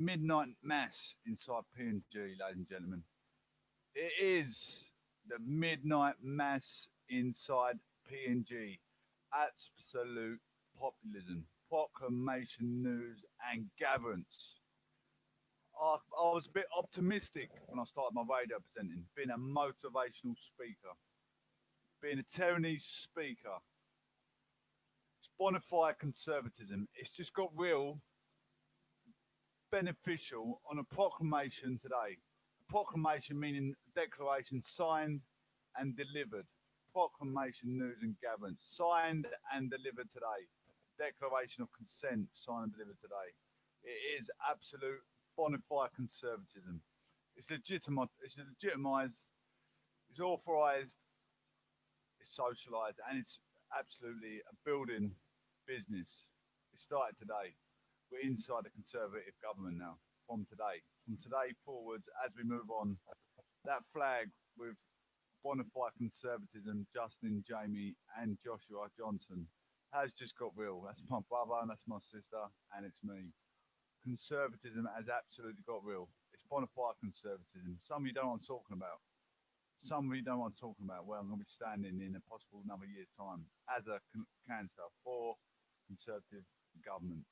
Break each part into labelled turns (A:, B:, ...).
A: Midnight mass inside P&G, ladies and gentlemen. It is the midnight mass inside P&G. Absolute populism, proclamation news, and gatherance. I was a bit optimistic when I started my radio presenting, being a motivational speaker, being a tyranny speaker. It's bona fide conservatism. It's just got real beneficial on a proclamation today. A proclamation meaning declaration signed and delivered. Proclamation, news and gatherance signed and delivered today. Declaration of consent signed and delivered today. It is absolute bona fide conservatism. It's legitimate. It's legitimized. It's authorized. It's socialized, and it's absolutely a building business. It started today. We're inside the Conservative government now. From today forwards, as we move on, that flag with bona fide conservatism, Justin, Jamie, and Joshua Johnson has just got real. That's my brother, and that's my sister, and it's me. Conservatism has absolutely got real. It's bona fide conservatism. Some of you don't know what I'm talking about. Some of you don't know what I'm talking about. Well, I'm going to be standing in a possible another year's time as a cancer for Conservative government.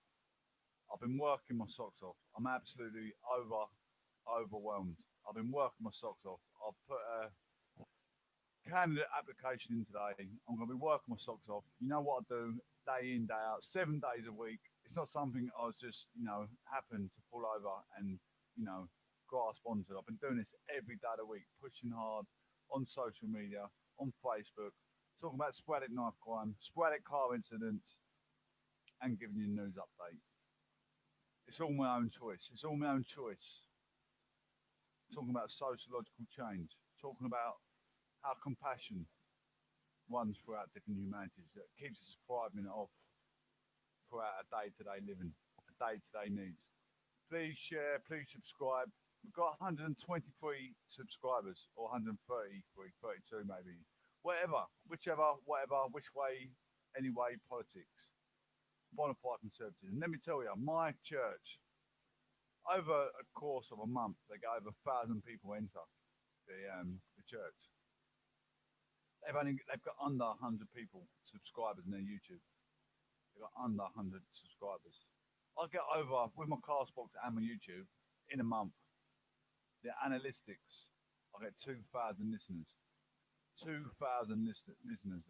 A: I've been working my socks off. I'm absolutely overwhelmed. I've been working my socks off. I've put a candidate application in today. I'm going to be working my socks off. You know what I do day in, day out, 7 days a week. It's not something I was just, happened to pull over and, grasp onto. I've been doing this every day of the week, pushing hard on social media, on Facebook, talking about sporadic knife crime, sporadic car incidents, and giving you a news update. It's all my own choice. It's all my own choice. Talking about sociological change, talking about how compassion runs throughout different humanities that keeps us thriving off throughout a day-to-day living, a day-to-day needs. Please share, please subscribe. We've got 123 subscribers, or 133, 32 maybe. Whatever, whichever, whatever, which way, anyway, politics. Bona fide conservatism. Let me tell you, my church, over a course of a month, they get over 1,000 people enter the church. They've got under 100 people subscribers in their YouTube. They've got under 100 subscribers. I get over with my Castbox and my YouTube in a month. The analytics, I get 2,000 listeners. 2,000 listeners.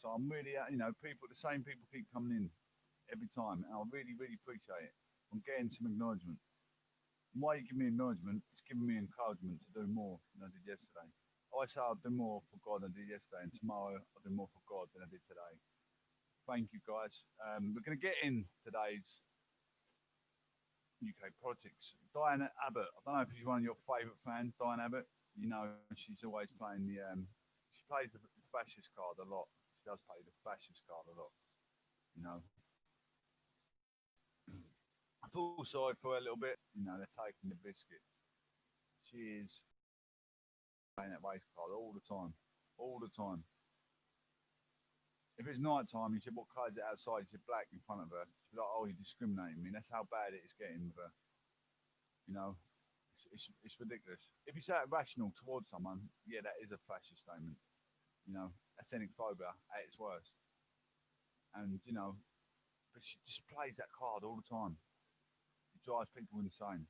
A: So I'm really, people, the same people keep coming in every time, and I really, really appreciate it. I'm getting some acknowledgement. And why you give me acknowledgement, it's giving me encouragement to do more than I did yesterday. I say I'll do more for God than I did yesterday, and tomorrow I'll do more for God than I did today. Thank you, guys. We're going to get in today's UK politics. Diane Abbott, I don't know if she's one of your favourite fans, Diane Abbott. She's always playing she plays the fascist card a lot. She does play the fascist card a lot, I feel sorry for her a little bit. They're taking the biscuit. She is playing that race card all the time. All the time. If it's night time, you said, what colour is it outside? You said black in front of her. She'd be like, oh, you're discriminating me. That's how bad it is getting with her. It's ridiculous. If you say it rational towards someone, yeah, that is a fascist statement. That's xenophobia at its worst. And, but she just plays that card all the time. It drives people insane.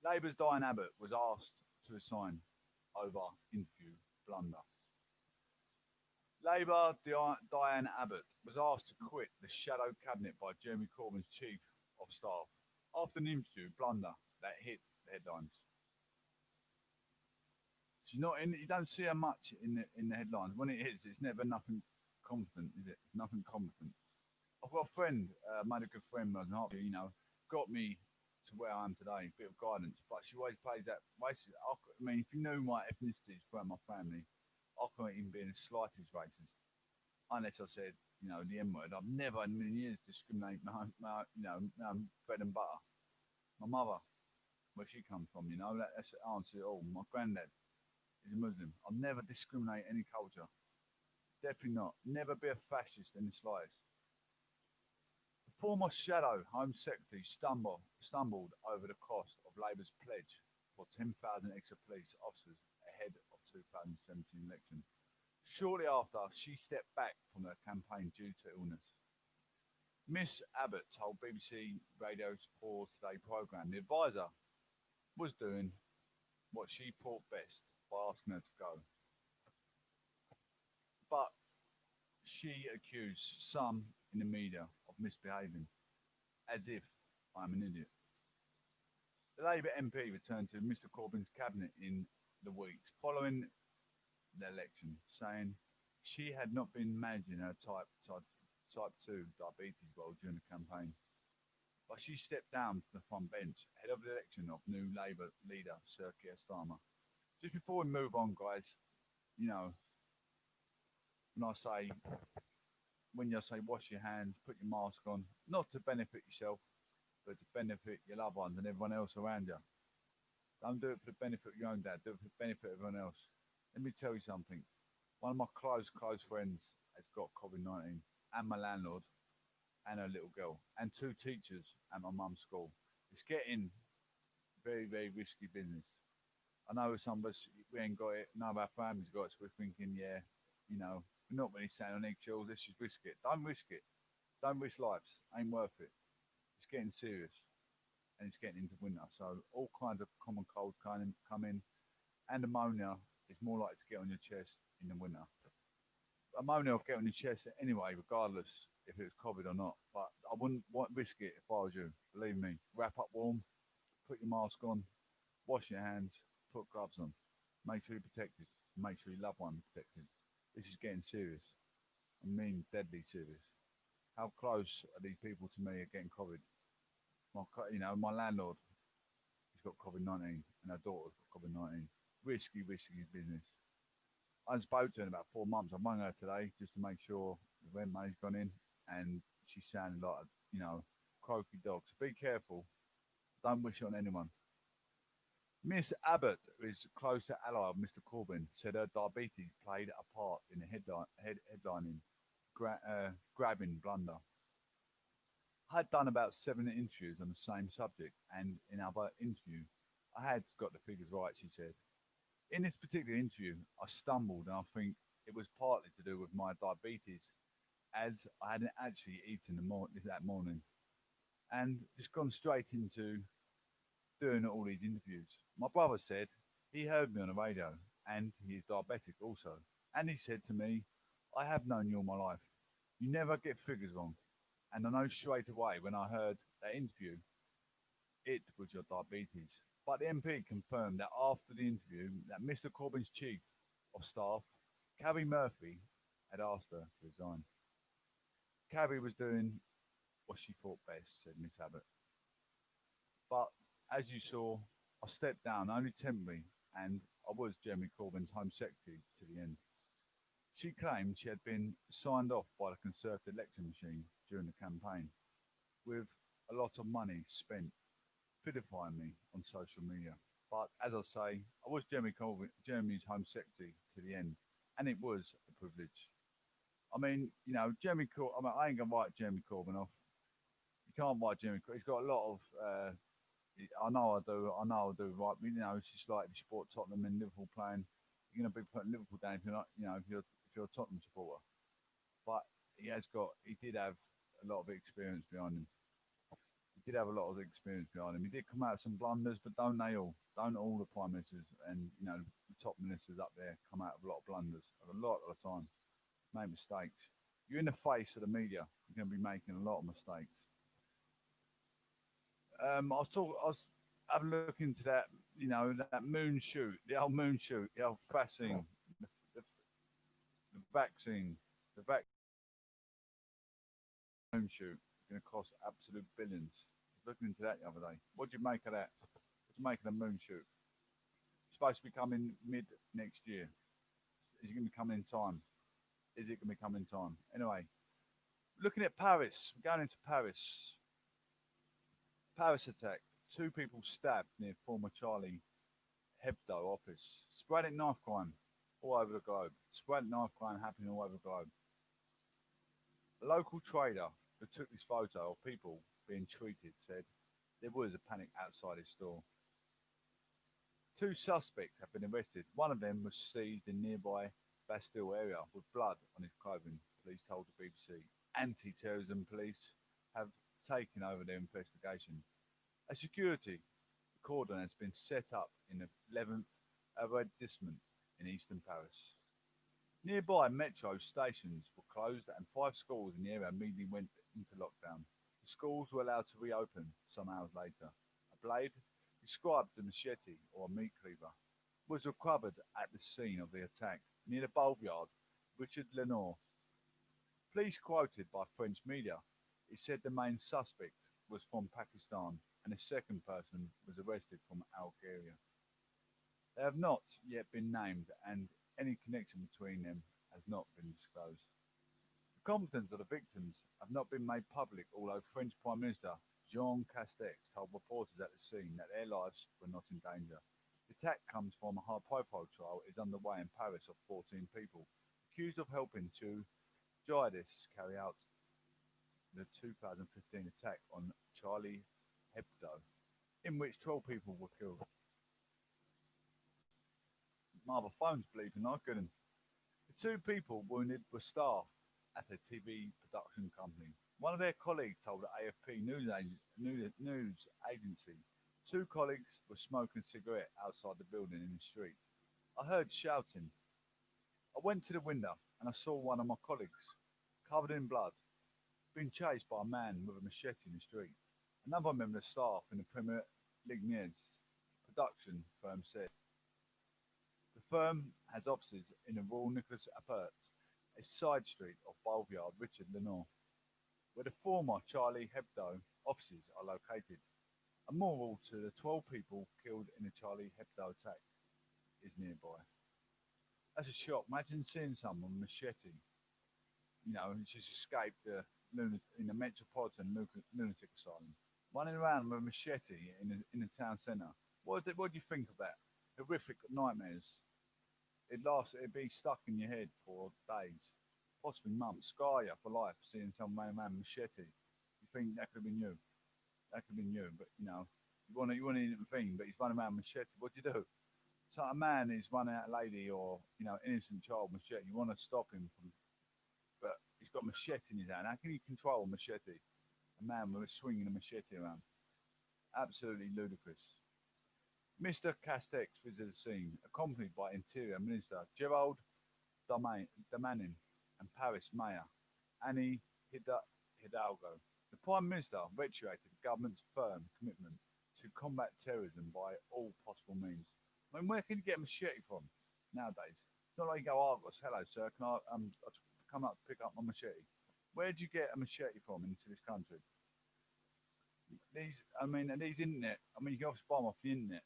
A: Labour's Diane Abbott was asked to resign over interview blunder. Labour Diane Abbott was asked to quit the shadow cabinet by Jeremy Corbyn's chief of staff after an interview blunder that hit the headlines. She's not in. You don't see her much in the headlines. When it is, it's never nothing confident, is it? Nothing confident. I've got a friend, made a good friend, got me to where I am today, a bit of guidance, but she always plays that racist. If you knew my ethnicities throughout my family, I couldn't even be in the slightest racist. Unless I said, the M-word. I've never in a million years discriminated my bread and butter. My mother, where she comes from, that's the answer to all. My granddad is a Muslim. I'll never discriminate any culture. Definitely not. Never be a fascist in the slightest. The Former Shadow Home Secretary stumbled over the cost of Labour's pledge for 10,000 extra police officers ahead of 2017 election. Shortly after, she stepped back from her campaign due to illness. Miss Abbott told BBC Radio's Pause Today programme the advisor was doing what she thought best by asking her to go. But she accused some in the media of misbehaving, as if I'm an idiot. The Labour MP returned to Mr Corbyn's cabinet in the weeks following the election, saying she had not been managing her type 2 diabetes well during the campaign. But she stepped down from the front bench ahead of the election of new Labour leader Sir Keir Starmer. Just before we move on, guys, you know, when you say wash your hands, put your mask on, not to benefit yourself, but to benefit your loved ones and everyone else around you. Don't do it for the benefit of your own dad, do it for the benefit of everyone else. Let me tell you something. One of my close friends has got COVID-19, and my landlord, and her little girl, and 2 teachers at my mum's school. It's getting very, very risky business. I know some of us, we ain't got it, none of our families got it, so we're thinking, yeah, you know, we're not really standing on eggshells, let's just risk it. Don't risk it. Don't risk lives. Ain't worth it. It's getting serious. And it's getting into winter. So all kinds of common colds come in. And pneumonia is more likely to get on your chest in the winter. Ammonia will get on your chest anyway, regardless if it's COVID or not. But I wouldn't risk it if I was you. Believe me. Wrap up warm, put your mask on, wash your hands, put gloves on. Make sure you're protected. Make sure your loved one is protected. This is getting serious. I mean, deadly serious. How close are these people to me are getting COVID? My landlord, he's got COVID-19, and our daughter's got COVID-19. Risky business. I haven't spoken to her in about 4 months. I rang her today just to make sure the rent money's gone in, and she sounded like a, croaky dog. So be careful. Don't wish it on anyone. Miss Abbott, who is a close ally of Mr Corbyn, said her diabetes played a part in the headlining grabbing blunder. I had done about 7 interviews on the same subject, and in other interview, I had got the figures right, she said. In this particular interview, I stumbled, and I think it was partly to do with my diabetes, as I hadn't actually eaten that morning, and just gone straight into doing all these interviews. My brother said he heard me on the radio, and he is diabetic also, and he said to me, I have known you all my life. You never get figures wrong. And I know straight away when I heard that interview, it was your diabetes. But the MP confirmed that after the interview, that Mr Corbyn's chief of staff, Carrie Murphy, had asked her to resign. Carrie was doing what she thought best, said Miss Abbott. But as you saw, I stepped down only temporarily, and I was Jeremy Corbyn's Home Secretary to the end. She claimed she had been signed off by the Conservative election machine during the campaign, with a lot of money spent vilifying me on social media. But as I say, I was Jeremy's Home Secretary to the end, and it was a privilege. I mean, Jeremy Corbyn, I ain't going to write Jeremy Corbyn off. You can't write Jeremy Corbyn. He's got a lot of, I know I do right, but it's just like if you support Tottenham and Liverpool playing, you're going to be putting Liverpool down if you're not, if you're a Tottenham supporter. But he did have a lot of experience behind him. He did have a lot of experience behind him. He did come out with some blunders, but don't all the prime ministers and the top ministers up there come out with a lot of blunders a lot of the time. Make mistakes. You're in the face of the media. You're going to be making a lot of mistakes. I was having a look into that, that moon shoot, the old vaccine, the vaccine moon shoot is going to cost absolute billions. I was looking into that the other day. What do you make of that? What do you make of the moon shoot? It's supposed to be coming mid next year. Is it going to be coming in time? Is it going to be coming in time? Anyway, looking at Paris, we're going into Paris. Paris attack. 2 people stabbed near former Charlie Hebdo office. Sporadic knife crime all over the globe. Sporadic knife crime happening all over the globe. A local trader who took this photo of people being treated said there was a panic outside his store. Two suspects have been arrested. One of them was seized in nearby Bastille area with blood on his clothing, police told the BBC. Anti-terrorism police have taken over their investigation. A security cordon has been set up in the 11th arrondissement in eastern Paris. Nearby metro stations were closed and 5 schools in the area immediately went into lockdown. The schools were allowed to reopen some hours later. A blade, described as a machete or a meat cleaver, was recovered at the scene of the attack near the Boulevard Richard Lenoir. Police quoted by French media, it said the main suspect was from Pakistan and the second person was arrested from Algeria. They have not yet been named and any connection between them has not been disclosed. The contents of the victims have not been made public, although French Prime Minister Jean Castex told reporters at the scene that their lives were not in danger. The attack comes from a high-profile trial is underway in Paris of 14 people accused of helping two jihadists carry out the 2015 attack on Charlie Hebdo, in which 12 people were killed. Mother phone's bleeping, I couldn't. The two people wounded were staff at a TV production company. One of their colleagues told the AFP news agency 2 colleagues were smoking a cigarette outside the building in the street. I heard shouting. I went to the window and I saw one of my colleagues, covered in blood, being chased by a man with a machete in the street. Another member of staff in the Premier Lignes production firm said. The firm has offices in the Royal Nicolas Appert, a side street of Boulevard Richard Lenoir, where the former Charlie Hebdo offices are located. A memorial to the 12 people killed in the Charlie Hebdo attack is nearby. That's a shock. Imagine seeing someone with a machete, who just escaped in the Metropolitan Lunatic Asylum, running around with a machete in the town centre. What do you think of that? Horrific nightmares. It'd be stuck in your head for days, possibly months, scar you for life, seeing some man with a machete. You think that could have been you. That could have been you, but you want to even think, but he's running around with a machete. What do you do? So a man is running at a lady or, innocent child with machete. You want to stop him but he's got a machete in his hand. How can he control a machete? A man with swinging a machete around. Absolutely ludicrous. Mr. Castex visited the scene, accompanied by Interior Minister Gerald Damanin and Paris Mayor Annie Hidalgo. The Prime Minister reiterated the government's firm commitment to combat terrorism by all possible means. I mean, where can you get a machete from nowadays? It's not like you go, Argos, hello sir, can I come up to pick up my machete? Where do you get a machete from into this country? These internet, you can obviously buy them off the internet.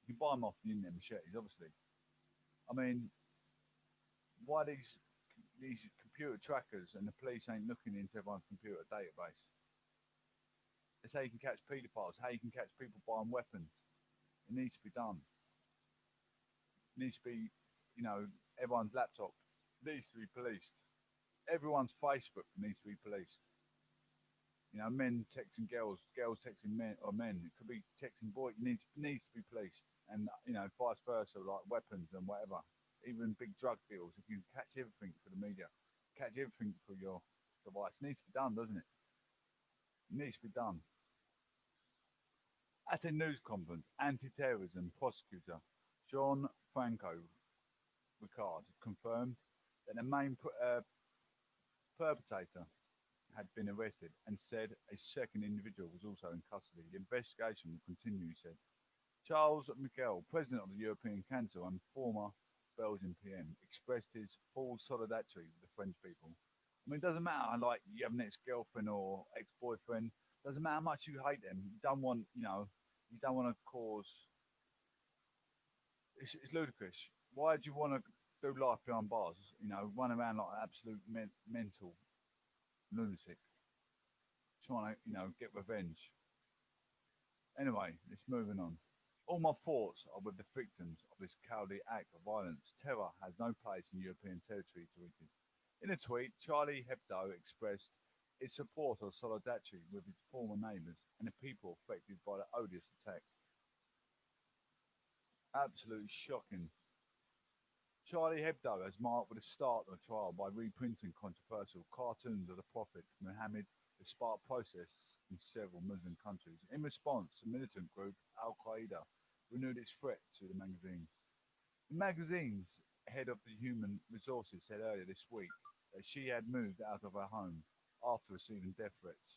A: You can buy them off the internet machetes, obviously. Why these computer trackers and the police ain't looking into everyone's computer database? It's how you can catch paedophiles, how you can catch people buying weapons. It needs to be done. It needs to be, everyone's laptop needs to be policed. Everyone's Facebook needs to be policed. Men texting girls, girls texting men, or men. It could be texting boys. It needs to be policed, and vice versa, like weapons and whatever. Even big drug deals. If you catch everything for the media, catch everything for your device, it needs to be done, doesn't it? It needs to be done. At a news conference, anti-terrorism prosecutor Jean-Francois Ricard confirmed that the main perpetrator had been arrested and said a second individual was also in custody. The investigation will continue, he said. Charles Michel, president of the European Council and former Belgian PM, expressed his full solidarity with the French people. It doesn't matter, like, you have an ex-girlfriend or ex-boyfriend. Doesn't matter how much you hate them. You don't want, you don't want to cause. It's ludicrous. Why do you want to do life behind bars? Run around like an absolute mental lunatic, trying to, get revenge. Anyway, it's moving on. All my thoughts are with the victims of this cowardly act of violence. Terror has no place in European territory, tweeted. In a tweet, Charlie Hebdo expressed its support of solidarity with its former neighbours and the people affected by the odious attack. Absolutely shocking. Charlie Hebdo has marked the start of the trial by reprinting controversial cartoons of the Prophet Muhammad, that sparked protests in several Muslim countries. In response, the militant group Al Qaeda renewed its threat to the magazine. The magazine's head of the human resources said earlier this week that she had moved out of her home after receiving death threats.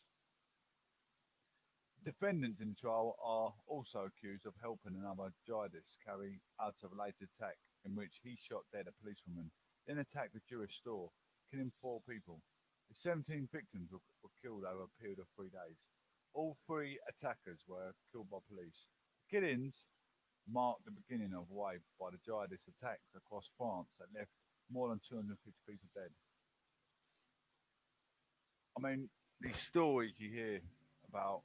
A: Defendants in the trial are also accused of helping another jihadist carry out a related attack in which he shot dead a policewoman, then attacked a Jewish store, killing four people. The 17 victims were killed over a period of 3 days. All three attackers were killed by police. The killings marked the beginning of a wave by the jihadist attacks across France that left more than 250 people dead. I mean, these stories you hear about,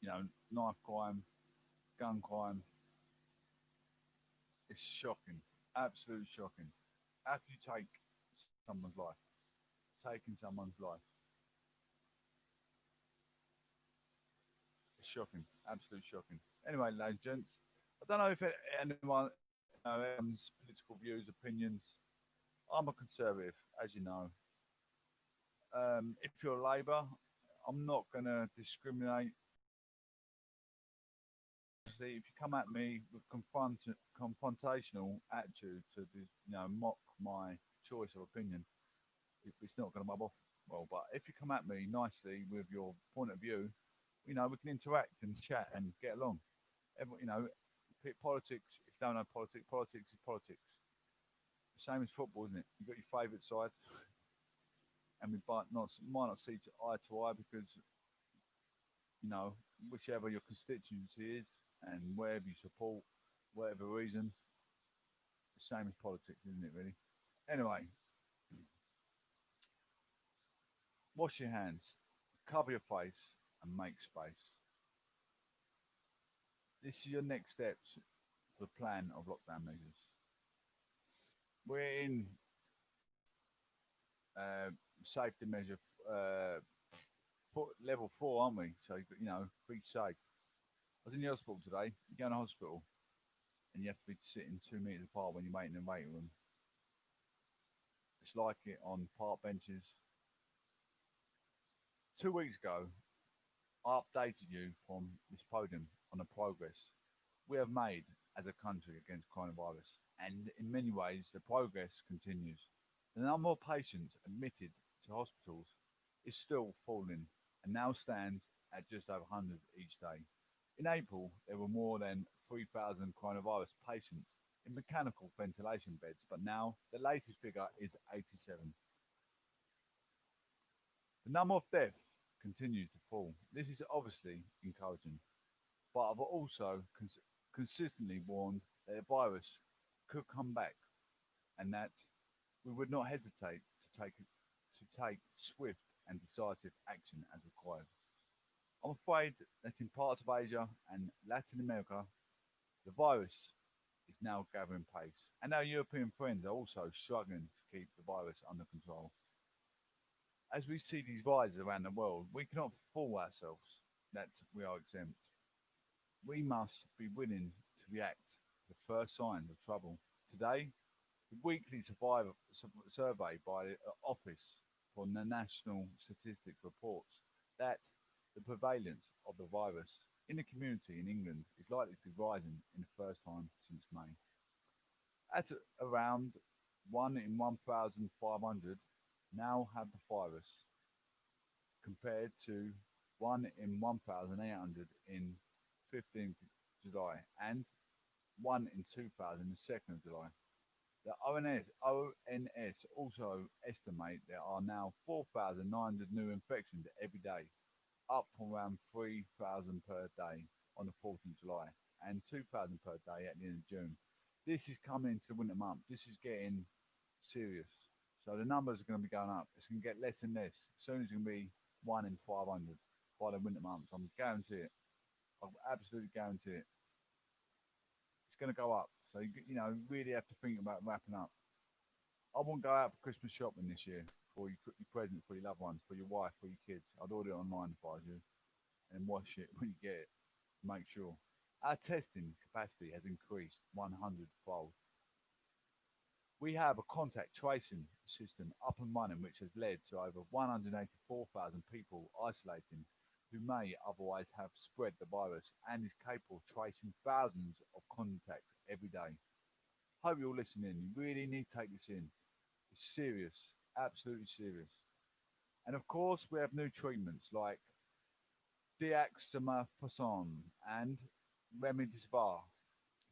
A: knife crime, gun crime, it's shocking, absolutely shocking. How can you take someone's life? Taking someone's life, it's shocking, absolutely shocking. Anyway, ladies and gents, I don't know if anyone, anyone's political views, opinions. I'm a conservative, as you know. If you're Labour, I'm not going to discriminate. See, if you come at me with confrontational attitude to mock my choice of opinion, it's not going to rub off well. But if you come at me nicely with your point of view, we can interact and chat and get along. Politics. If you don't know politics, politics is politics. The same as football, isn't it? You've got your favourite side, and we might not see eye to eye because whichever your constituency is and wherever you support, whatever reason, the same as politics, isn't it? Really. Anyway, wash your hands, cover your face, and make space. This is your next steps for the plan of lockdown measures. We're in safety measure level 4, aren't we? So be safe. I was in the hospital today. You go in the hospital and you have to be sitting 2 meters apart when you're waiting in the waiting room. It's like it on park benches. 2 weeks ago, I updated you from this podium on the progress we have made as a country against coronavirus, and in many ways, the progress continues. The number of patients admitted to hospitals is still falling and now stands at just over 100 each day. In April, there were more than 3,000 coronavirus patients in mechanical ventilation beds, but now the latest figure is 87. The number of deaths continues to fall. This is obviously encouraging, but I've also consistently warned that the virus could come back and that we would not hesitate to take swift and decisive action as required. I'm afraid that in parts of Asia and Latin America, the virus is now gathering pace, and our European friends are also struggling to keep the virus under control. As we see these rises around the world, we cannot fool ourselves that we are exempt. We must be willing to react to the first signs of trouble. Today, the weekly survey by the Office for the National Statistics reports that the prevalence of the virus in the community in England is likely to be rising in the first time since May. At around 1 in 1,500 now have the virus, compared to 1 in 1,800 in 15th July and 1 in 2,000 in 2nd of July. The ONS also estimate there are now 4,900 new infections every day, up from around 3,000 per day on the 4th of July and 2,000 per day at the end of June. This is coming into the winter month. This is getting serious. So the numbers are going to be going up. It's going to get less and less. Soon it's going to be 1 in 500 by the winter months. I'm guarantee it. I absolutely guarantee it. It's going to go up. So really have to think about wrapping up. I won't go out for Christmas shopping this year for your presents for your loved ones, for your wife, for your kids. I'd order it online if I was you, and wash it when you get it. Make sure. Our testing capacity has increased 100-fold. We have a contact tracing system up and running, which has led to over 184,000 people isolating who may otherwise have spread the virus and is capable of tracing thousands of contacts every day. Hope you're listening. You really need to take this in. It's serious, absolutely serious. And of course, we have new treatments like dexamethasone and remdesivir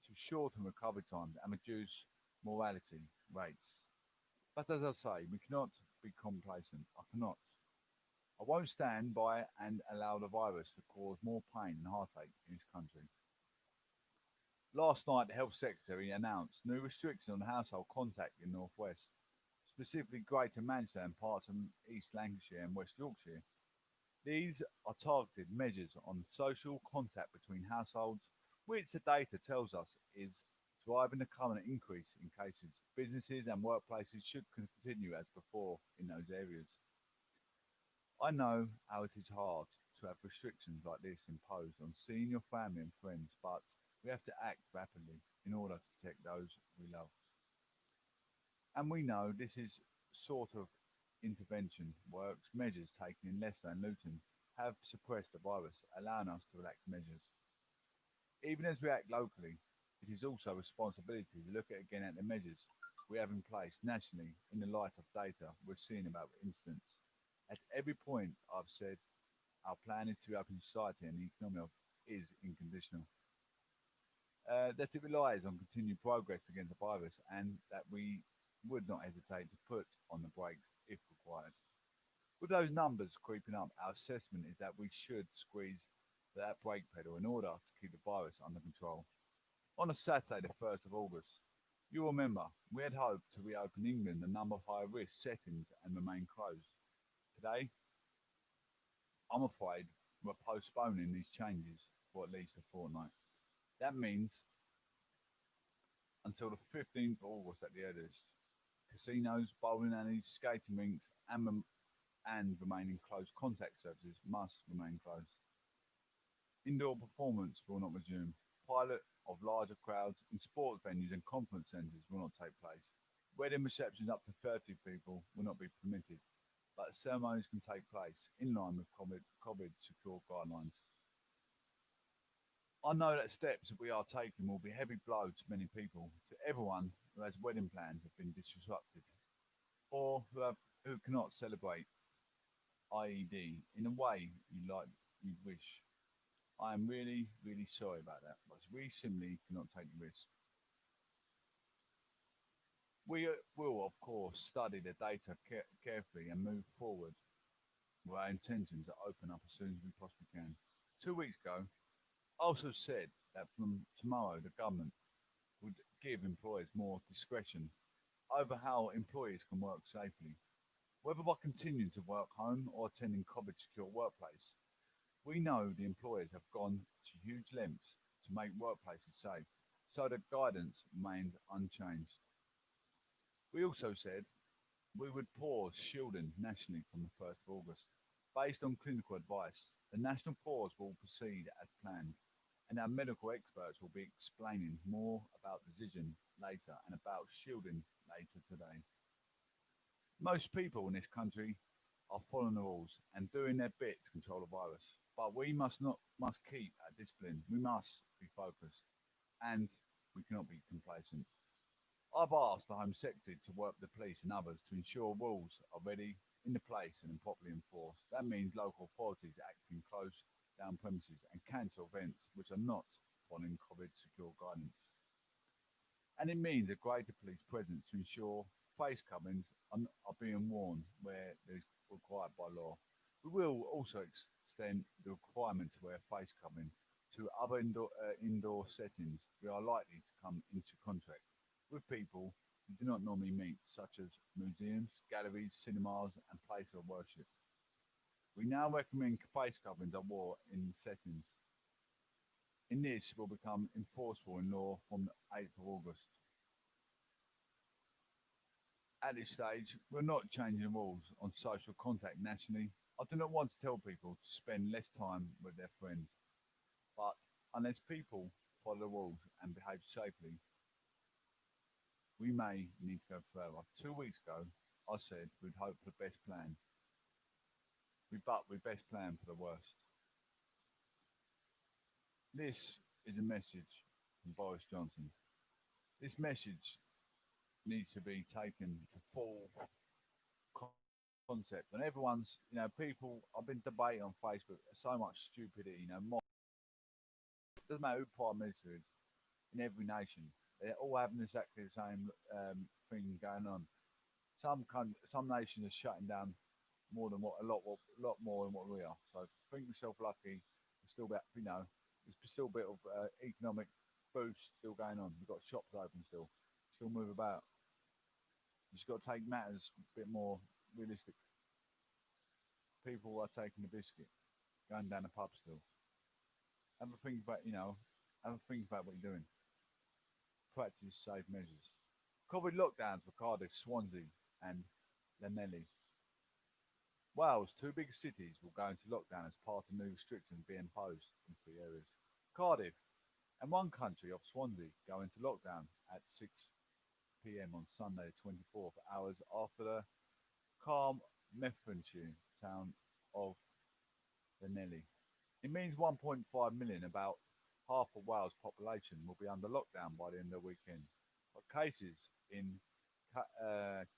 A: to shorten recovery times and reduce mortality rates. But as I say, we cannot be complacent. I cannot. I won't stand by and allow the virus to cause more pain and heartache in this country. Last night, the Health Secretary announced new restrictions on household contact in North West, specifically Greater Manchester and parts of East Lancashire and West Yorkshire. These are targeted measures on social contact between households, which the data tells us is driving the current increase in cases. Businesses and workplaces should continue as before in those areas. I know how it is hard to have restrictions like this imposed on seeing your family and friends, but we have to act rapidly in order to protect those we love. And we know this is sort of intervention works. Measures taken in Leicester and Luton have suppressed the virus, allowing us to relax measures. Even as we act locally, it is also a responsibility to look again at the measures we have in place nationally in the light of data we're seeing about incidents. At every point I've said our plan is to reopen society and the economy is unconditional. That it relies on continued progress against the virus and that we would not hesitate to put on the brakes if required. With those numbers creeping up, our assessment is that we should squeeze that brake pedal in order to keep the virus under control. On a Saturday, the 1st of August, you'll remember we had hoped to reopen England a number of high risk settings and remain closed. Today, I'm afraid we're postponing these changes for at least a fortnight. That means until the 15th of August at the earliest. Casinos, bowling alleys, skating rinks, and remaining closed contact services must remain closed. Indoor performance will not resume. Pilot of larger crowds in sports venues and conference centres will not take place. Wedding receptions up to 30 people will not be permitted, but ceremonies can take place in line with COVID secure guidelines. I know that steps that we are taking will be a heavy blow to many people, to everyone who has wedding plans have been disrupted, or who cannot celebrate IED in a way you wish. I am really, really sorry about that, but we simply cannot take the risk. We will, of course, study the data carefully and move forward with our intention to open up as soon as we possibly can. 2 weeks ago, I also said that from tomorrow the government would give employers more discretion over how employees can work safely, whether by continuing to work home or attending COVID-secure workplace. We know the employers have gone to huge lengths to make workplaces safe, so the guidance remains unchanged. We also said we would pause shielding nationally from the 1st of August. Based on clinical advice, the national pause will proceed as planned, and our medical experts will be explaining more about the decision later and about shielding later today. Most people in this country are following the rules and doing their bit to control the virus, but we must keep our discipline. We must be focused, and we cannot be complacent. I've asked the Home Secretary to work with the police and others to ensure rules are ready in the place and properly enforced. That means local authorities acting close down premises and cancel events which are not following COVID secure guidance. And it means a greater police presence to ensure face coverings are being worn where it is required by law. We will also extend the requirement to wear face covering to other indoor settings we are likely to come into contact with people who do not normally meet, such as museums, galleries, cinemas, and places of worship. We now recommend face coverings are worn in settings. In this will become enforceable in law from the 8th of August. At this stage, we're not changing rules on social contact nationally. I do not want to tell people to spend less time with their friends, but unless people follow the rules and behave safely, we may need to go further. 2 weeks ago, I said we'd hope for the best plan, we best plan for the worst. This is a message from Boris Johnson. This message needs to be taken to full concept. And everyone's, people, I've been debating on Facebook, so much stupidity, doesn't matter who Prime Minister is, in every nation, they're all having exactly the same thing going on. Some nations are shutting down more than a lot more than what we are. So think yourself lucky. There's still about, there's still a bit of economic boost still going on. We've got shops open still move about. You just got to take matters a bit more realistic. People are taking the biscuit, going down the pub still. Have a think about, have a think about what you're doing. Practice safe measures. COVID lockdowns for Cardiff, Swansea, and Llanelli. Wales, two big cities, will go into lockdown as part of new restrictions being imposed in three areas. Cardiff and one country of Swansea go into lockdown at 6 p.m. on Sunday, 24th, hours after the Carmarthenshire town of Llanelli. It means 1.5 million, about half of Wales' population, will be under lockdown by the end of the weekend. But cases in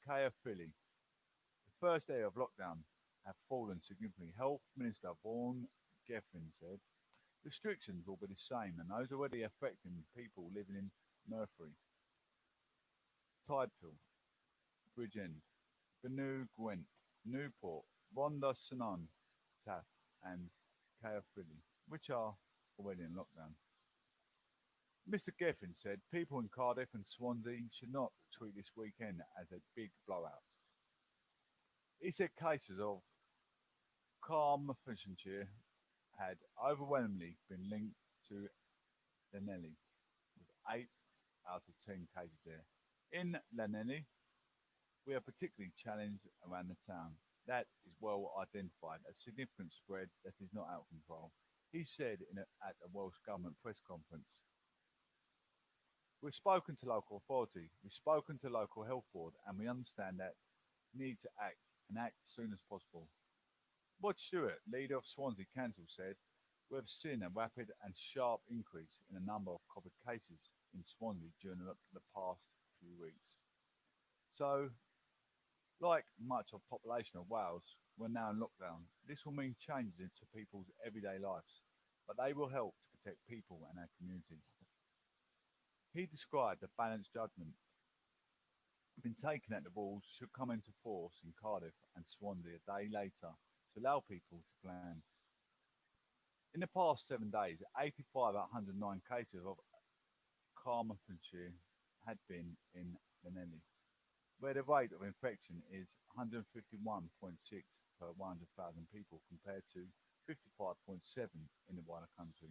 A: Caerphilly, the first area of lockdown, have fallen significantly. Health Minister Vaughan Gething said restrictions will be the same and those already affecting people living in Murphy, Tideville, Bridgend, Benu Gwent, Newport, Rhondda Cynon, Taff, and Caerphilly, which are already in lockdown. Mr. Gething said people in Cardiff and Swansea should not treat this weekend as a big blowout. He said cases of Carmarthenshire had overwhelmingly been linked to Llanelli, with 8 out of 10 cases there. In Llanelli, we are particularly challenged around the town. That is well identified, a significant spread that is not out of control, he said at a Welsh Government press conference. We've spoken to local authority, we've spoken to local health board, and we understand that need to act and act as soon as possible. Rod Stewart, leader of Swansea Council, said, we have seen a rapid and sharp increase in the number of COVID cases in Swansea during the past few weeks. So, like much of the population of Wales, we're now in lockdown. This will mean changes into people's everyday lives, but they will help to protect people and our community. He described a balanced judgment been taken that the rules should come into force in Cardiff and Swansea a day later to allow people to plan. In the past 7 days, 85 out of 109 cases of Carmarthenshire had been in Llanelli, where the rate of infection is 151.6 per 100,000 people compared to 55.7 in the wider country.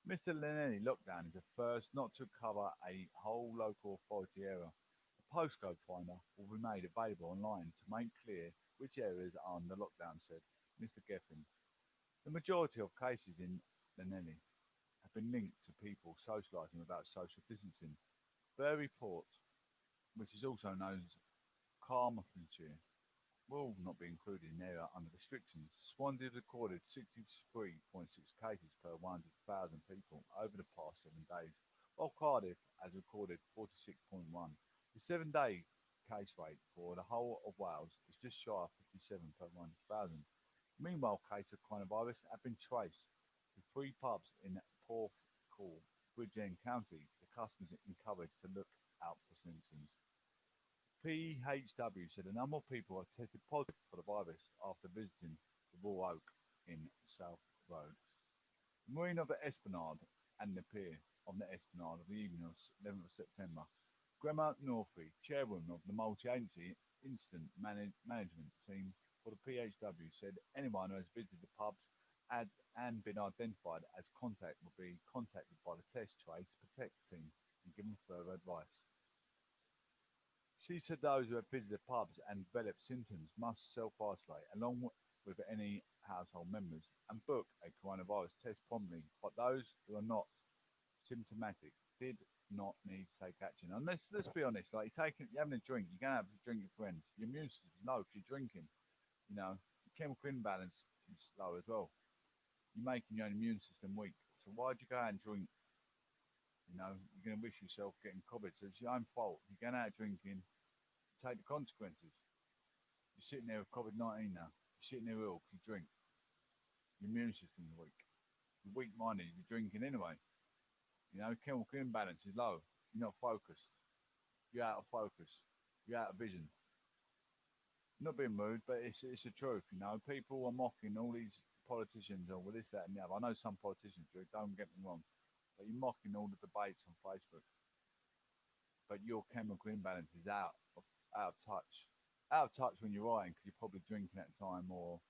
A: Mr. Llanelli lockdown is the first not to cover a whole local authority area. A postcode finder will be made available online to make clear which areas are under lockdown, said Mr. Gething. The majority of cases in Llanelli have been linked to people socialising without social distancing. Their report, which is also known as Carmarthenshire, will not be included in the area under restrictions. Swansea recorded 63.6 cases per 100,000 people over the past 7 days, while Cardiff has recorded 46.1. The 7-day case rate for the whole of Wales is just shy of 57 per 100,000. Meanwhile, cases of coronavirus have been traced to 3 pubs in Porthcawl, Bridgend County. The customers are encouraged to look out for symptoms. PHW said a number of people have tested positive for the virus after visiting the Royal Oak in South Road. The Marine of the Esplanade and the Pier of the Esplanade of the evening of 11th of September. Gemma Northey, chairwoman of the multi-agency incident management team for the PHW, said anyone who has visited the pubs and been identified as contact will be contacted by the Test Trace Protect team and given further advice. She said those who have visited pubs and developed symptoms must self-isolate along with any household members and book a coronavirus test promptly, but those who are not symptomatic did not need to take action. And let's be honest, like you're having a drink, you're going to have a drink with friends. Your immune system is low because you're drinking. You know, your chemical imbalance is low as well. You're making your own immune system weak. So why'd you go out and drink? You know, you're going to wish yourself getting COVID. So it's your own fault. You're going out drinking, take the consequences. You're sitting there with COVID-19 now. You're sitting there ill because you drink. Your immune system's weak. You're weak-minded. You're drinking anyway. You know, chemical imbalance is low. You're not focused. You're out of focus. You're out of vision. Not being rude, but it's the truth. You know, people are mocking all these politicians or this, that, and the other. I know some politicians do. Don't get me wrong, but you're mocking all the debates on Facebook. But your chemical imbalance is out of touch. Out of touch when you're writing because you're probably drinking at the time or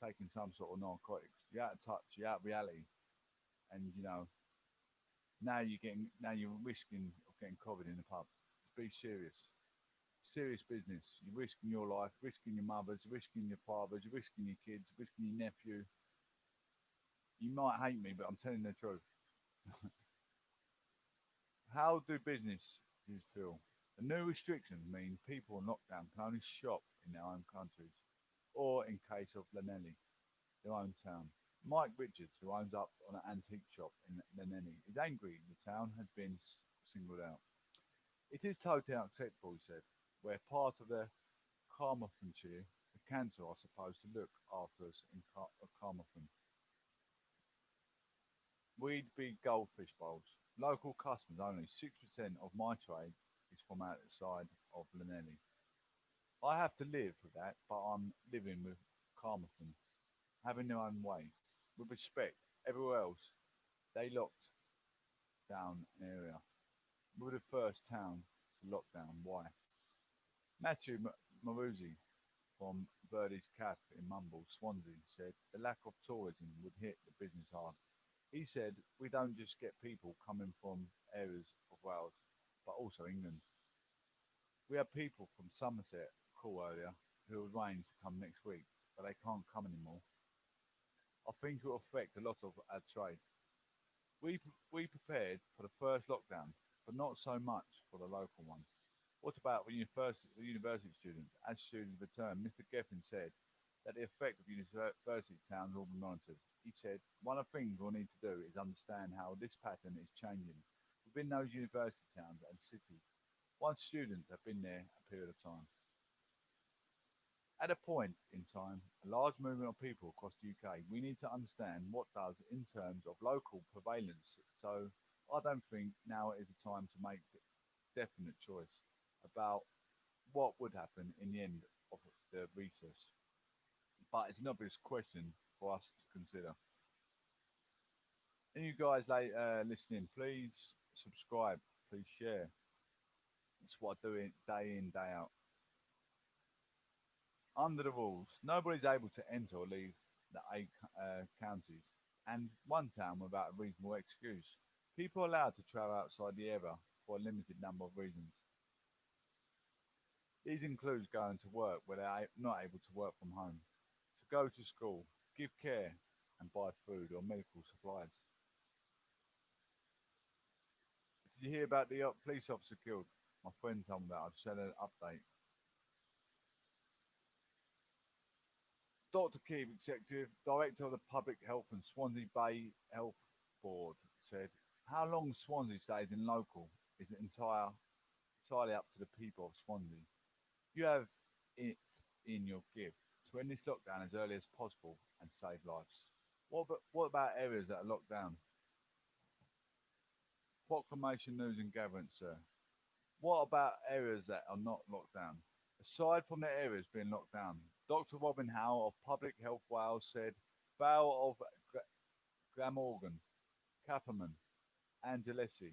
A: taking some sort of narcotics. You're out of touch. You're out of reality, and you know now you're risking of getting COVID in the pub. Be serious. Serious business. You're risking your life, risking your mother's, risking your father's, risking your kids, risking your nephew. You might hate me, but I'm telling the truth. How do businesses feel? The new restrictions mean people in lockdown can only shop in their own countries, or in case of Llanelli, their own town. Mike Richards, who owns up on an antique shop in Llanelli, is angry the town has been singled out. It is totally unacceptable, he said, where part of the Carmarthenshire, the council are supposed to look after us in Carmarthen. We'd be goldfish bowls. Local customers only. 6% of my trade is from outside of Llanelli. I have to live with that, but I'm living with Carmarthen, having their own way. With respect, everywhere else, they locked down an area. We were the first town to lock down. Why? Matthew Maruzzi from Birdie's Cafe in Mumble, Swansea, said the lack of tourism would hit the business hard. He said, we don't just get people coming from areas of Wales, but also England. We have people from Somerset, call earlier, who arranged to come next week, but they can't come anymore. I think it will affect a lot of our trade. We prepared for the first lockdown, but not so much for the local one. What about the university students? As students return, Mr. Geffen said that the effect of university towns will be monitored. He said, one of the things we'll need to do is understand how this pattern is changing within those university towns and cities once students have been there a period of time. At a point in time, a large movement of people across the UK, we need to understand what does in terms of local prevalence. So I don't think now is the time to make a definite choice about what would happen in the end of the recess. But it's an obvious question for us to consider. And you guys listening, please subscribe, please share. It's what I do day in, day out. Under the rules, nobody's able to enter or leave the 8 counties and one town without a reasonable excuse. People are allowed to travel outside the area for a limited number of reasons. These include going to work where they're not able to work from home, to go to school, give care and buy food or medical supplies. Did you hear about the police officer killed? My friend told me that. I've sent an update. Dr. Keeve, Executive Director of the Public Health and Swansea Bay Health Board, said, how long Swansea stays in local is entirely up to the people of Swansea. You have it in your gift to end this lockdown as early as possible and save lives. What about areas that are locked down? Proclamation news and gathering, sir. What about areas that are not locked down? Aside from the areas being locked down, Dr. Robin Howe of Public Health Wales said Vale of Glamorgan, Capperman, Anglesey,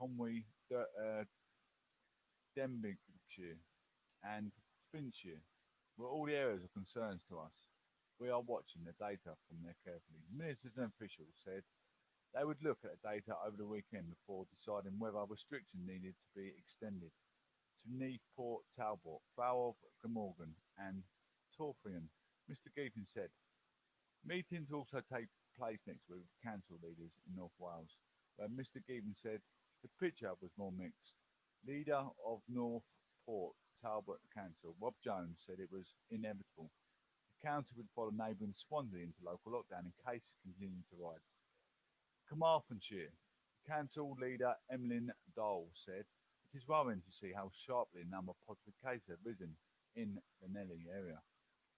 A: Conwy, Denbighshire and Flintshire were all the areas of concerns to us. We are watching the data from there carefully. Ministers and officials said they would look at the data over the weekend before deciding whether restrictions needed to be extended. to Neath Port Talbot, Flower of Glamorgan, and Torfaen. Mr. Geevan said. Meetings also take place next week with council leaders in North Wales, where Mr. Geevan said the picture was more mixed. Leader of North Port Talbot Council, Rob Jones, said it was inevitable. The council would follow neighbouring Swansea into local lockdown in case it continued to rise. Carmarthenshire. Council leader Emlyn Dole said, it is worrying to see how sharply the number of positive cases have risen in the Nelly area,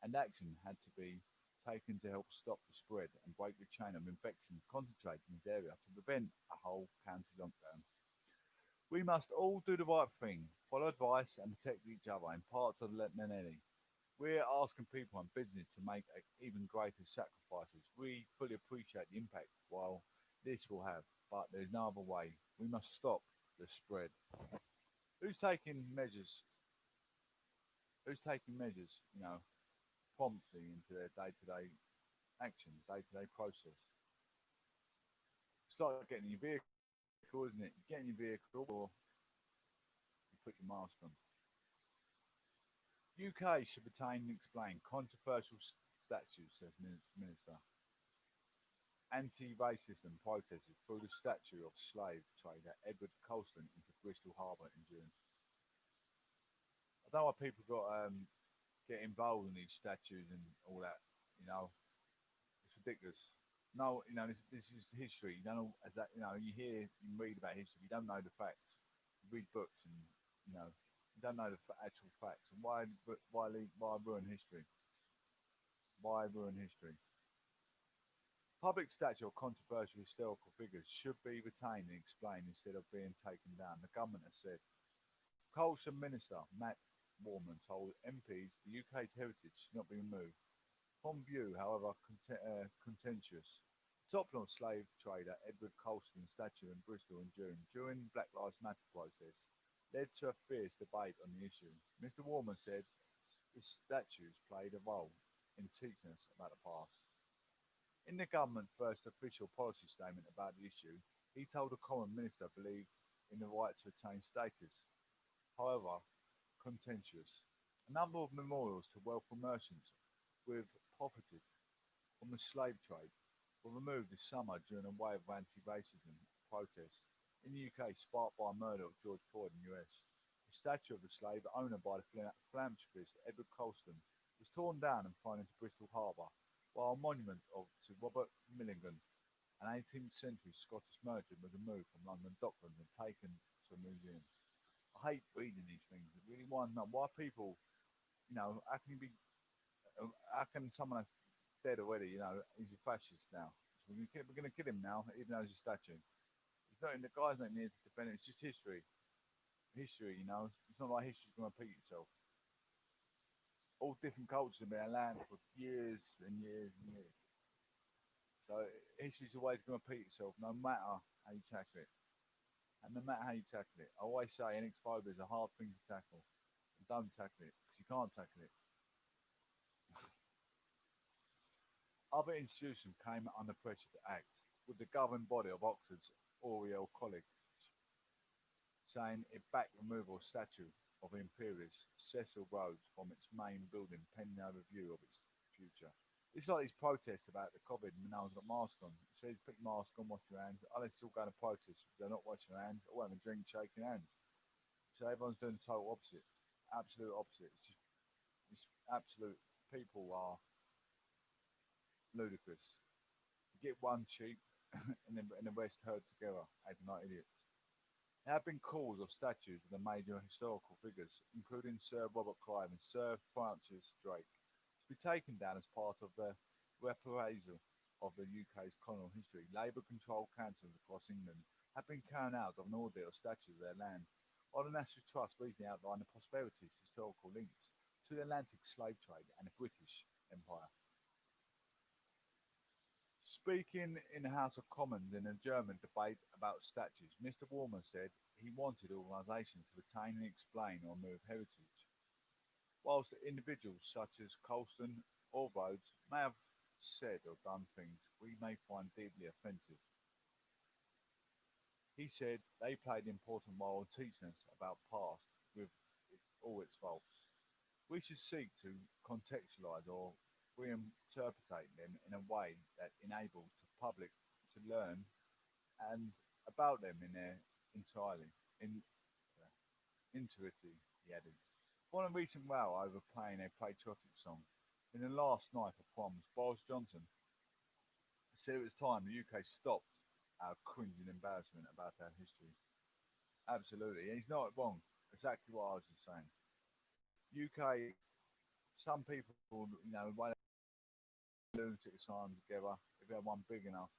A: and action had to be taken to help stop the spread and break the chain of infection concentrated in this area to prevent a whole county lockdown. We must all do the right thing, follow advice and protect each other in parts of the Nelly. We're asking people and business to make even greater sacrifices. We fully appreciate the impact while this will have, but there's no other way. We must stop the spread. Who's taking measures? Who's taking measures, promptly into their day-to-day action, day-to-day process? It's like getting your vehicle, isn't it? You get in your vehicle or you put your mask on. UK should retain and explain controversial statutes, says Minister. Anti-racism protesters threw the statue of slave trader Edward Colston into Bristol Harbour in June. I don't know why people got get involved in these statues and all that. It's ridiculous. No, this is history. You don't know as that. You hear, you read about history. You don't know the facts. You read books and you don't know the actual facts. And why ruin history? Why ruin history? Public statue of controversial historical figures should be retained and explained instead of being taken down, the government has said. Culture Minister Matt Warman told MPs the UK's heritage should not be removed. From view, however, contentious. Topnotch slave trader Edward Colston statue in Bristol in June during Black Lives Matter protest led to a fierce debate on the issue. Mr. Warman said his statues played a role in teaching us about the past. In the government's first official policy statement about the issue, he told the Common Minister believed in the right to retain status. However, contentious. A number of memorials to wealthy merchants with profited from the slave trade were removed this summer during a wave of anti-racism protests in the UK sparked by a murder of George Floyd in the US. The statue of the slave owner by the philanthropist Edward Colston was torn down and thrown into Bristol Harbour, while a monument to Robert Milligan, an 18th century Scottish merchant, was removed from London Docklands and taken to a museum. I hate reading these things. I really want to know why people, how can someone that's dead already, he's a fascist now. So we're going to kill him now, even though he's a statue. The guy's not near to defend it. It's just history. History, it's not like history's going to repeat itself. All different cultures have been around for years and years and years. So history's always going to repeat itself, no matter how you tackle it. And no matter how you tackle it, I always say xenophobia is a hard thing to tackle. And don't tackle it, because you can't tackle it. Other institutions came under pressure to act, with the governing body of Oxford's Oriel College saying it backed removal of statue of Imperious Cecil Rhodes from its main building pending a review of its future. It's like these protests about the COVID and no one's got masks on. It says put your mask on, wash your hands. Oh, they're still going to protest because they're not washing their hands, all having a drink, shaking hands. So everyone's doing the total opposite. Absolute opposite. It's absolute. People are ludicrous. You get one cheap and the rest herd together, acting like idiots. There have been calls of statues of the major historical figures, including Sir Robert Clive and Sir Francis Drake, to be taken down as part of the reprisal of the UK's colonial history. Labour-controlled councils across England have been carrying out an audit of statues of their land, while the National Trust recently outlined the prosperous historical links to the Atlantic slave trade and the British Empire. Speaking in the House of Commons in a German debate about statues, Mr. Warman said he wanted organisations to retain and explain or move heritage, whilst individuals such as Colston or Rhodes may have said or done things we may find deeply offensive. He said they played an important role in teaching us about past, with all its faults. We should seek to contextualise or reinterpret them in a way that enables the public to learn and about them in their entirely in intuitively, he added. Following a recent row over playing a patriotic song, in the last night of proms, Boris Johnson said it was time the UK stopped our cringing embarrassment about our history. Absolutely, and he's not wrong. Exactly what I was just saying. UK, some people, when lunatic asylum together, if they had one big enough,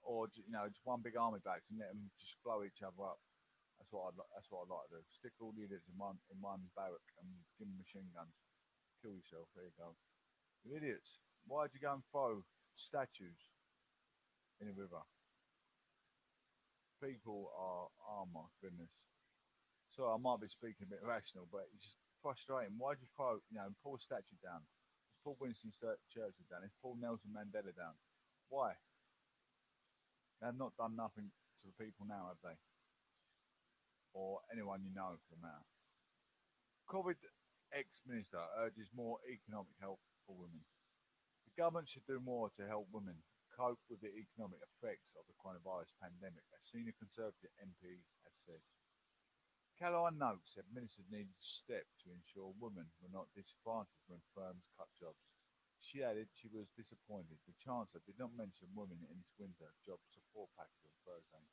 A: or just one big army base and let them just blow each other up. That's what I'd like to do. Stick all the idiots in one barrack and give them machine guns. Kill yourself. There you go. You idiots. Why'd you go and throw statues in a river? People are, oh my goodness. So I might be speaking a bit rational, but it's just frustrating. Why'd you throw, pull a statue down? Let's pull Winston Churchill down. Let's pull Nelson Mandela down. Why? They've not done nothing to the people now, have they? Or anyone you know for the matter. COVID ex-minister urges more economic help for women. The government should do more to help women cope with the economic effects of the coronavirus pandemic, a senior Conservative MP has said. Caroline Noakes said ministers needed to step to ensure women were not disadvantaged when firms cut jobs. She added she was disappointed the Chancellor did not mention women in this winter job support package on Thursday.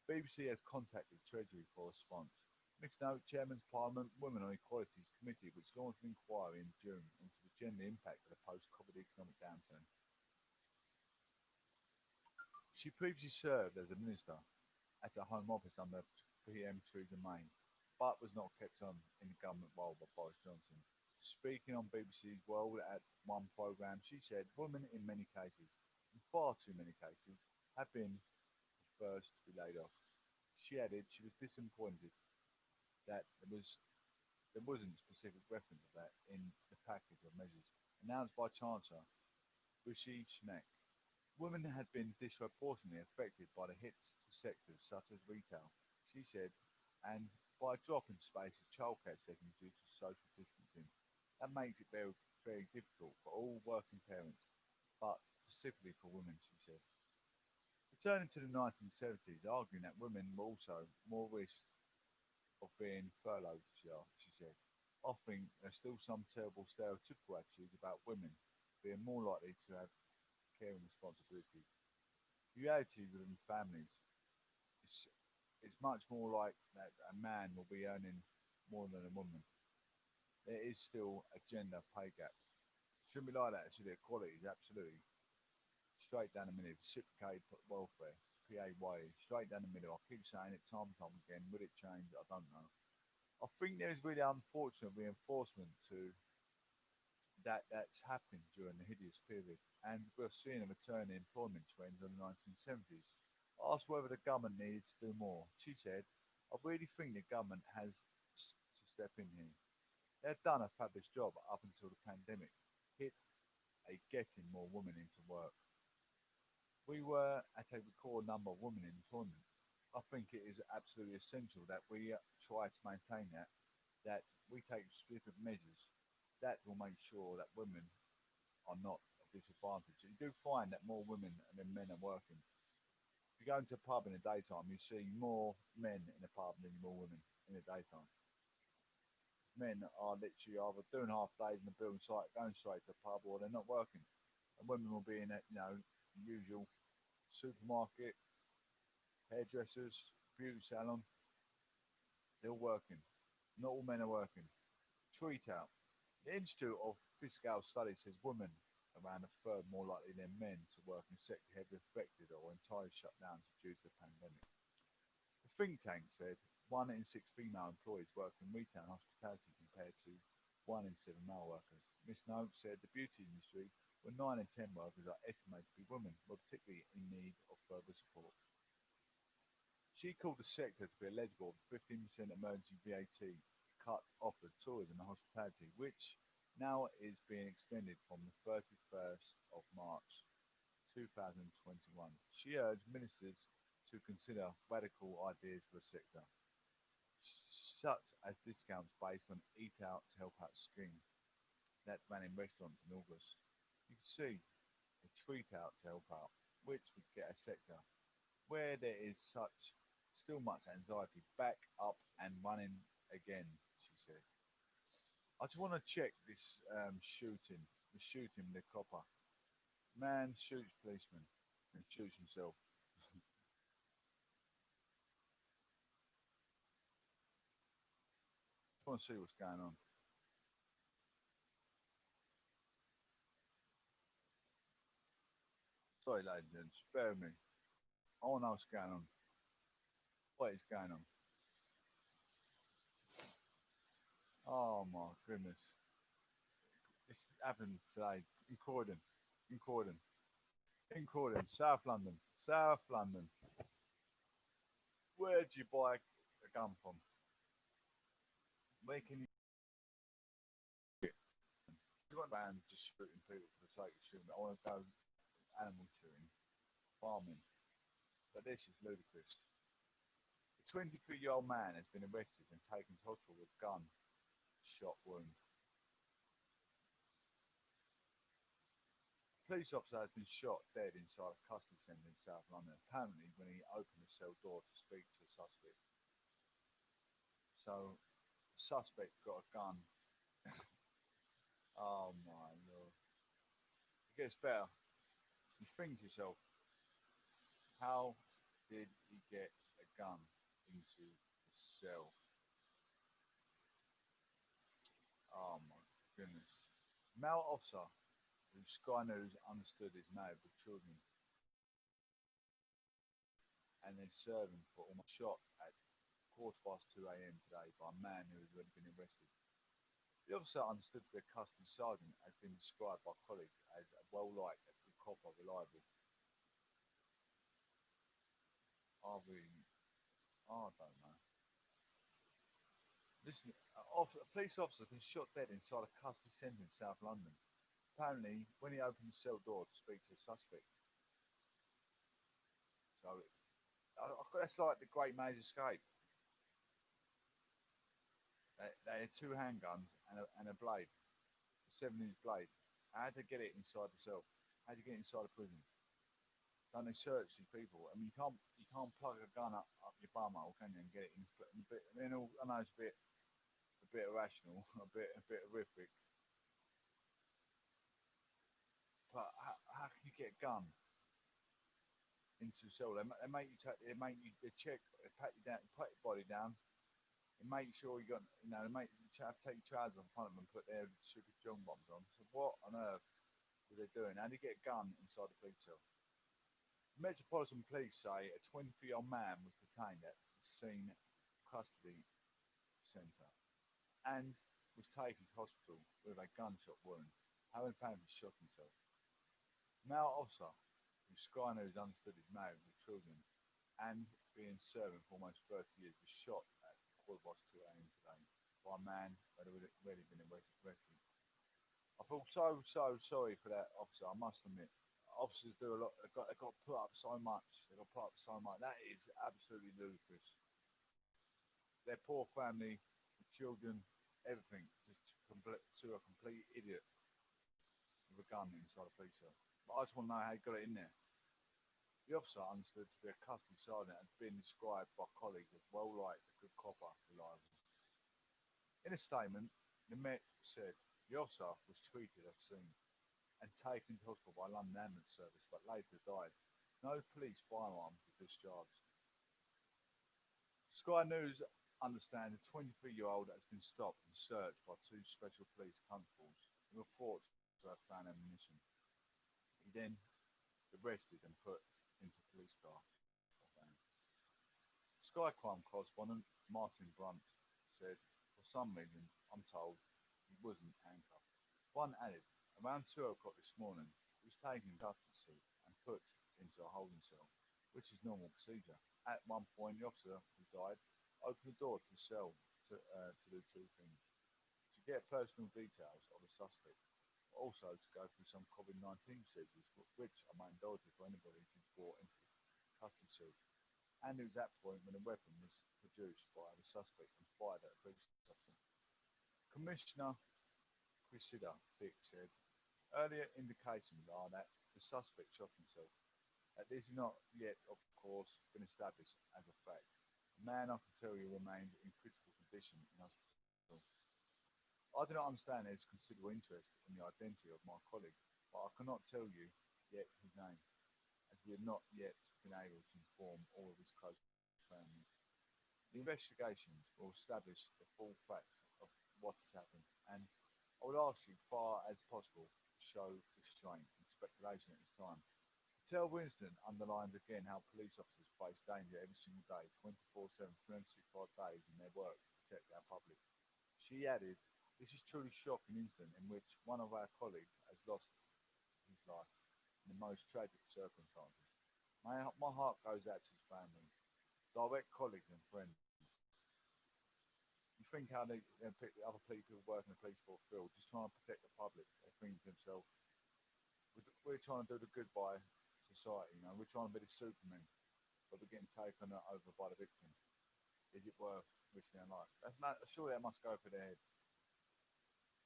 A: The BBC has contacted Treasury for a response. Next note, Chairman's Parliament Women on Equalities Committee, which launched an inquiry in June into the gender impact of the post-COVID economic downturn. She previously served as a minister at the Home Office under PM Theresa May, but was not kept on in the government role by Boris Johnson. Speaking on BBC's World at One programme, she said women in many cases, in far too many cases, have been the first to be laid off. She added she was disappointed that there wasn't specific reference to that in the package of measures announced by Chancellor Rishi Sunak. Women had been disproportionately affected by the hits to sectors such as retail, she said, and by a drop in space at childcare settings due to social distancing. That makes it very, very difficult for all working parents, but specifically for women, she said. Returning to the 1970s, arguing that women were also more risk of being furloughed, she said, offering there's still some terrible stereotypical attitudes about women being more likely to have caring responsibilities. The reality within families is much more like that a man will be earning more than a woman. There is still a gender pay gap. Shouldn't be like that, should it? Equality is absolutely straight down the middle. Reciprocated welfare, PAYE, straight down the middle. I keep saying it time and time again. Will it change? I don't know. I think there's really unfortunate reinforcement to that's happened during the hideous period, and we're seeing a return in employment trends in the 1970s. Asked whether the government needed to do more, she said, I really think the government has to step in here. They've done a fabulous job up until the pandemic hit getting more women into work. We were at a record number of women in employment. I think it is absolutely essential that we try to maintain that we take specific measures that will make sure that women are not disadvantaged. You do find that more women than men are working. If you go into a pub in the daytime, you see more men in the pub than more women in the daytime. Men are literally either doing half days in the building site, going straight to the pub, or they're not working. And women will be in that, usual supermarket, hairdressers, beauty salon. They're all working. Not all men are working. Tweet out. The Institute of Fiscal Studies says women are around a third more likely than men to work in sectors heavily affected or entirely shut down due to the pandemic. The think tank said 1 in 6 female employees work in retail and hospitality compared to 1 in 7 male workers. Ms. Noakes said the beauty industry, where 9 in 10 workers are estimated to be women, were particularly in need of further support. She called the sector to be eligible for 15% emergency VAT cut offered tourism and hospitality, which now is being extended from the 31st of March 2021. She urged ministers to consider radical ideas for the sector. such as discounts based on Eat Out to Help Out scheme that ran in restaurants in August. You can see a Treat Out to Help Out, which would get a sector where there is such still much anxiety back up and running again, she said. I just want to check this shooting the copper. Man shoots policeman and shoots himself. Just want to see what's going on. Sorry, ladies and gents, bear with me. I want to know what's going on. What is going on? Oh my goodness. This happened today in Croydon. In Croydon. In Croydon, South London. South London. Where do you buy a gun from? Where can you get? You want around just shooting people for the sake of shooting. I want to go animal shooting, farming. But this is ludicrous. A 23-year-old man has been arrested and taken to hospital with a gun shot wound. A police officer has been shot dead inside a custody centre in South London, apparently when he opened the cell door to speak to a suspect. So, the suspect got a gun. Oh my lord. It gets better. You think to yourself, how did he get a gun into the cell? Oh my goodness. Male officer who Sky News understood is married with children and then serving for almost shot at 2:15 a.m. today by a man who has already been arrested. The officer understood the custody sergeant has been described by colleagues as well-liked, a good copper, reliable. Are we? Oh, I don't know. Listen, a police officer has been shot dead inside a custody centre in South London. Apparently, when he opened the cell door to speak to a suspect. So, that's like the Great Maze Escape. They had two handguns and a blade, a 7-inch blade. How would they get it inside the cell? How do you get inside a prison? Don't they search these people? I mean, you can't plug a gun up your bum hole, can you, and get it in? I mean, I know it's a bit irrational, a bit horrific, but how can you get a gun into the cell? They check, they pat you down, pat your body down, and make sure you got, they make you have to take your trousers in front of them and put their super jong bombs on. So what on earth were they doing? How do you get a gun inside the police cell? Metropolitan Police say a 23-year-old man was detained at the scene custody centre and was taken to hospital with a gunshot wound, having apparently shot himself. Male officer, who Sky News understood is married with children and being serving for almost 30 years, was shot at 2:15 a.m. today by a man who had already been arrested. I feel so sorry for that officer, I must admit. Officers do a lot. They've got to put up so much. They've got to put up so much. That is absolutely ludicrous. Their poor family, the children, everything, just to a complete idiot with a gun inside a police cell. But I just want to know how he got it in there. The officer understood to be a custody sergeant and has been described by colleagues as well-liked, a good copper, reliable. In a statement, the Met said the officer was treated as seen and taken to hospital by London Ambulance Service, but later died. No police firearms were discharged. Sky News understands a 23-year-old has been stopped and searched by two special police constables who were thought to have found ammunition. He then arrested and put into a police car. Sky crime correspondent Martin Brunt said, for some reason, I'm told he wasn't handcuffed. One added, around 2 o'clock this morning, he was taken in custody and put into a holding cell, which is normal procedure. At one point, the officer who died opened the door to the cell to do two things. To get personal details of the suspect, but also to go through some COVID-19 procedures, which are mandatory for anybody who's brought into custody cell. And it was that point when a weapon was produced by the suspect and fired at a police officer. Commissioner Cressida Dick said, earlier indications are that the suspect shot himself. This is not yet, of course, been established as a fact. The man, I can tell you, remained in critical condition in hospital. I do not understand his considerable interest in the identity of my colleague, but I cannot tell you yet his name, as we have not yet been able to inform all of his close family. The investigations will establish the full facts of what has happened, and I would ask you, far as possible, to show restraint and speculation at this time. Tell Winston underlines again how police officers face danger every single day, 24/7, 365 days in their work to protect our public. She added, this is truly shocking incident in which one of our colleagues has lost his life in the most tragic circumstances. My heart goes out to his family, direct colleagues and friends. You think how the other people working in the police force feel, just trying to protect the public. They think to themselves, we're trying to do the good by society, we're trying to be the Superman, but we're getting taken over by the victim. Is it worth risking their life? Surely that must go for their head.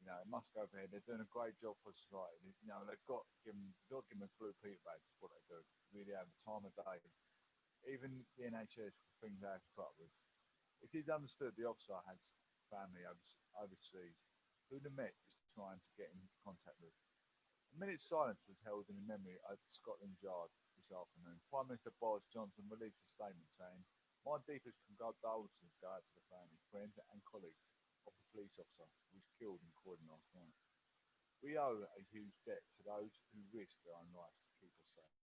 A: It must go for their head. They're doing a great job for society. They've got to give them a blue Peter badge. Is what they do. Really have the time of day. Even the NHS, things they have to put up with. It is understood the officer has family overseas, who the Met is trying to get in contact with. A minute's silence was held in memory at Scotland Yard this afternoon. Prime Minister Boris Johnson released a statement saying, my deepest condolences go out to the family, friends and colleagues of the police officer who was killed in Croydon last night. We owe a huge debt to those who risk their own lives to keep us safe.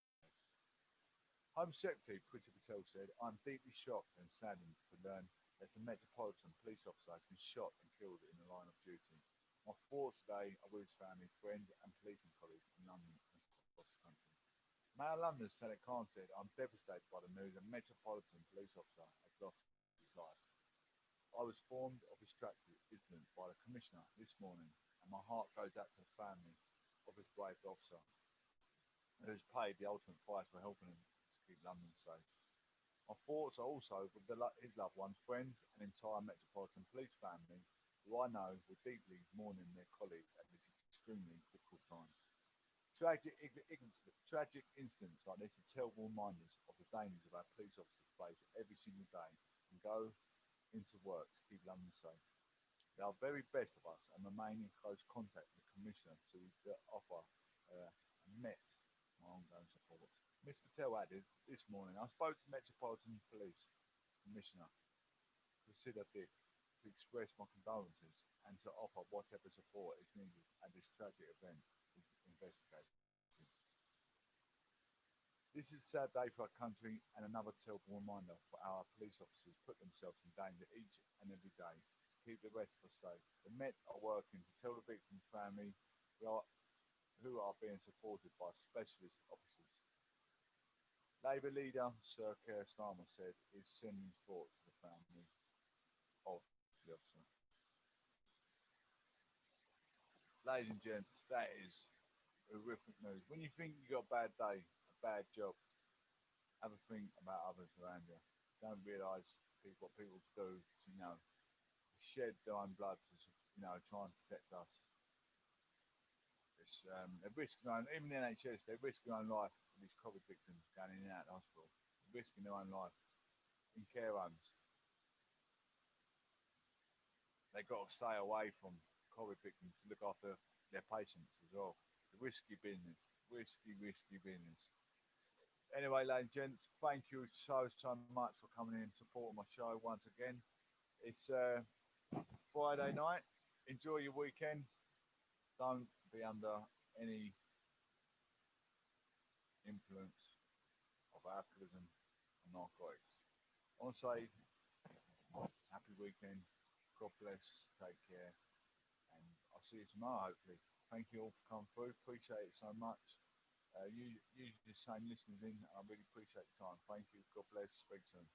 A: Home Secretary Priti Patel said, I'm deeply shocked and saddened to learn that a Metropolitan police officer has been shot and killed in the line of duty. My thoughts today are with his family, friends and policing colleagues in London and across the country. Mayor of London, Sadiq Khan said, I'm devastated by the news a Metropolitan police officer has lost his life. I was informed of this tragic incident by the Commissioner this morning, and my heart goes out to the family of this brave officer who has paid the ultimate price for helping him to keep London safe. My thoughts are also with his loved ones, friends and entire Metropolitan Police family, who I know were deeply mourning their colleague at this extremely difficult time. Tragic incidents like this are terrible reminders of the dangers of our police officers face every single day and go into work to keep London safe. They are very best of us and remain in close contact with the Commissioner to offer Met my ongoing support. Ms Patel added this morning, I spoke to Metropolitan Police Commissioner Cressida Dick to express my condolences and to offer whatever support is needed at this tragic event is investigated. This is a sad day for our country and another terrible reminder for our police officers put themselves in danger each and every day to keep the rest of us safe. The Met are working to tell the victims' family who are being supported by specialist officers. Labour leader Sir Keir Starmer said he is sending his thoughts to the family of the officer. Ladies and gents, that is horrific news. When you think you got a bad day, a bad job, have a think about others around you. Don't realise what people do to, shed their own blood to, try and protect us. It's, they're risking their own, even the NHS, they're risking their own life for these COVID victims going in and out of the hospital. They're risking their own life in care homes. They've got to stay away from COVID victims to look after their patients as well. It's a risky business. Risky business. Anyway, ladies and gents, thank you so much for coming in and supporting my show once again. It's Friday night. Enjoy your weekend. Don't be under any influence of alcoholism and narcotics. I want to say happy weekend. God bless. Take care. And I'll see you tomorrow, hopefully. Thank you all for coming through. Appreciate it so much. Usually the same listeners in, and I really appreciate your time. Thank you. God bless. Speak soon.